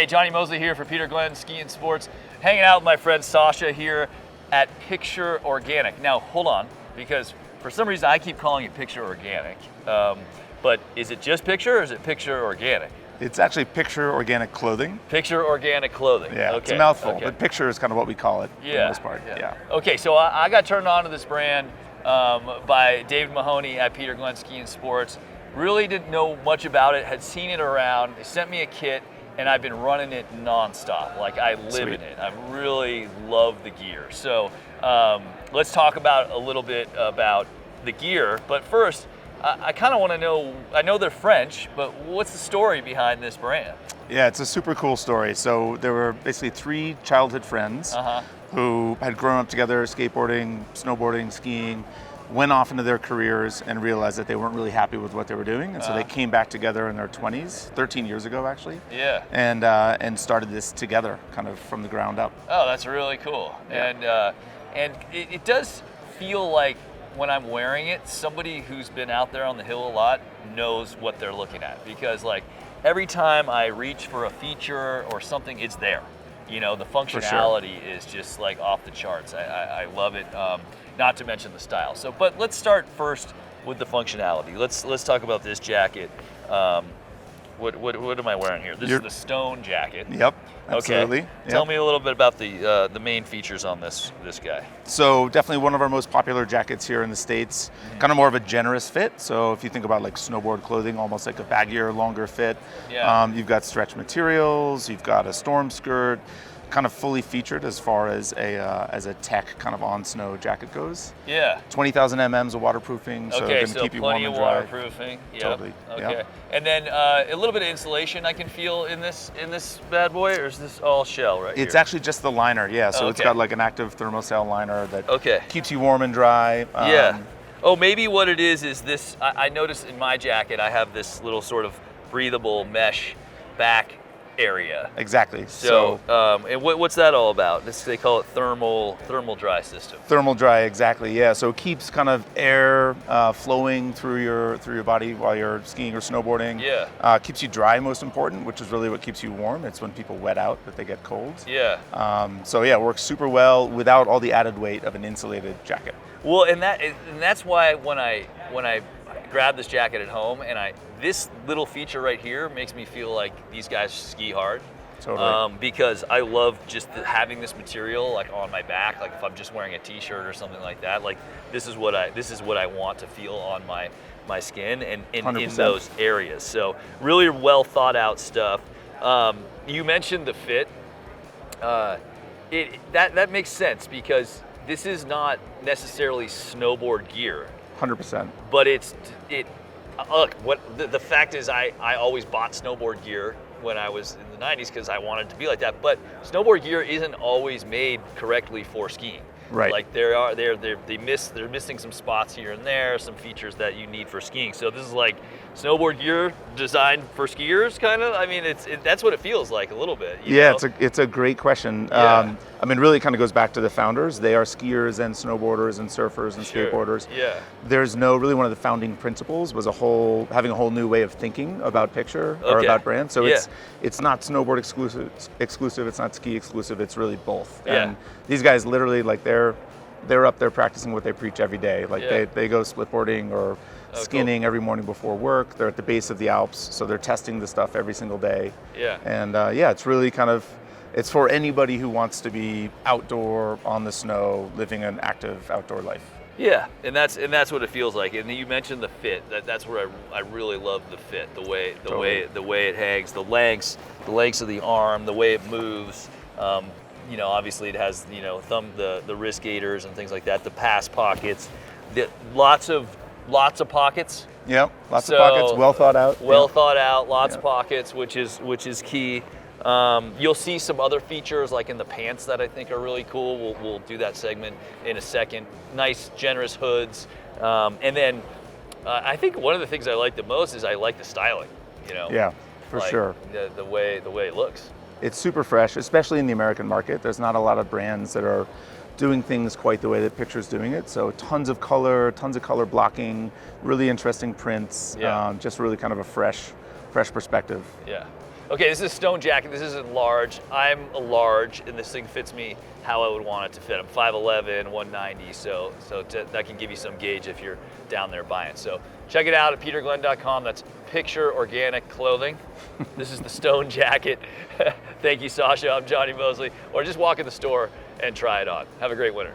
Hey, Johnny Mosley here for Peter Glenn Ski and Sports, hanging out with my friend Sasha here at Picture Organic. Now, hold on, because for some reason I keep calling it Picture Organic, but is it just Picture or is it Picture Organic? It's actually Picture Organic Clothing. Picture Organic Clothing. Yeah, okay. It's a mouthful, okay. but Picture is kind of what we call it for the most part. Yeah. Okay, so I got turned on to this brand by David Mahoney at Peter Glenn Ski and Sports. Really didn't know much about it, had seen it around. They sent me a kit, and I've been running it nonstop. Like, I live in it. I really love the gear. So let's talk about a little bit about the gear. But first, I kind of want to know, I know they're French, but what's the story behind this brand? Yeah, it's a super cool story. So there were basically 3 childhood friends who had grown up together, skateboarding, snowboarding, skiing, went off into their careers and realized that they weren't really happy with what they were doing. And so they came back together in their 20s, 13 years ago actually. Yeah. And started this together kind of from the ground up. Oh, that's really cool. Yeah. And it does feel like when I'm wearing it, somebody who's been out there on the hill a lot knows what they're looking at, because like every time I reach for a feature or something, it's there. You know, the functionality is just like off the charts. I love it. Not to mention the style. So, but let's start first with the functionality. Let's talk about this jacket. What am I wearing here? This is the Stone jacket. Yep, absolutely. Okay. Tell me a little bit about the main features on this guy. So definitely one of our most popular jackets here in the States. Kind of more of a generous fit. So if you think about like snowboard clothing, almost like a baggier, longer fit. Yeah. You've got stretch materials. You've got a storm skirt. Kind of fully featured as far as a tech kind of on snow jacket goes. Yeah. 20,000 mm's of waterproofing, so okay, going so to keep you plenty warm of and dry. waterproofing. Yep. Totally. Okay. Yep. And then a little bit of insulation I can feel in this bad boy, or is this all shell right here? It's actually just the liner, yeah. So it's got like an active thermocell liner that keeps you warm and dry. Yeah. Oh, maybe what it is this. I noticed in my jacket I have this little sort of breathable mesh back area. Exactly. So and what's that all about? They call it thermal dry system. Thermal dry, exactly. Yeah. So it keeps kind of air flowing through your body while you're skiing or snowboarding. Yeah. Keeps you dry, most important, which is really what keeps you warm. It's when people wet out that they get colds. Yeah. So yeah, it works super well without all the added weight of an insulated jacket. Well, and that's why when I grab this jacket at home, and this little feature right here makes me feel like these guys ski hard. Totally. Because I love just having this material like on my back. Like if I'm just wearing a t-shirt or something like that, like this is what I want to feel on my skin and in those areas. So really well thought out stuff. You mentioned the fit. That makes sense, because this is not necessarily snowboard gear. 100%. But look, the fact is I always bought snowboard gear when I was in the 90s because I wanted to be like that. But snowboard gear isn't always made correctly for skiing. Right. Like they're missing some spots here and there, some features that you need for skiing. So this is like snowboard gear designed for skiers, kind of. I mean, that's what it feels like a little bit. You know? It's a great question. Yeah. I mean, really kind of goes back to the founders. They are skiers and snowboarders and surfers and skateboarders. Yeah. There's really one of the founding principles was having a whole new way of thinking about picture or about brand. So it's not snowboard exclusive. It's not ski exclusive. It's really both. Yeah. And these guys literally like they're up there practicing what they preach every day. Like they go splitboarding or skinning every morning before work. They're at the base of the Alps, so they're testing the stuff every single day. Yeah. And it's really kind of, it's for anybody who wants to be outdoor on the snow, living an active outdoor life. Yeah, and that's what it feels like. And you mentioned the fit. That's where I really love the fit. The way it hangs, the lengths of the arm, the way it moves. Obviously it has the wrist gaiters and things like that. The pass pockets, lots of pockets. Yep, lots of pockets, well thought out. Thought out, lots of pockets, which is key. You'll see some other features like in the pants that I think are really cool. We'll do that segment in a second. Nice, generous hoods. And then I think one of the things I like the most is I like the styling. Yeah, for sure. The way it looks. It's super fresh, especially in the American market. There's not a lot of brands that are doing things quite the way that Picture's doing it. So tons of color blocking, really interesting prints. Yeah. Just really kind of a fresh perspective. Yeah. Okay, this is a Stone jacket. This isn't large. I'm a large, and this thing fits me how I would want it to fit. I'm 5'11", 190, so that can give you some gauge if you're down there buying. So check it out at peterglenn.com. That's Picture Organic Clothing. This is the Stone jacket. Thank you, Sasha. I'm Johnny Mosley. Or just walk in the store and try it on. Have a great winter.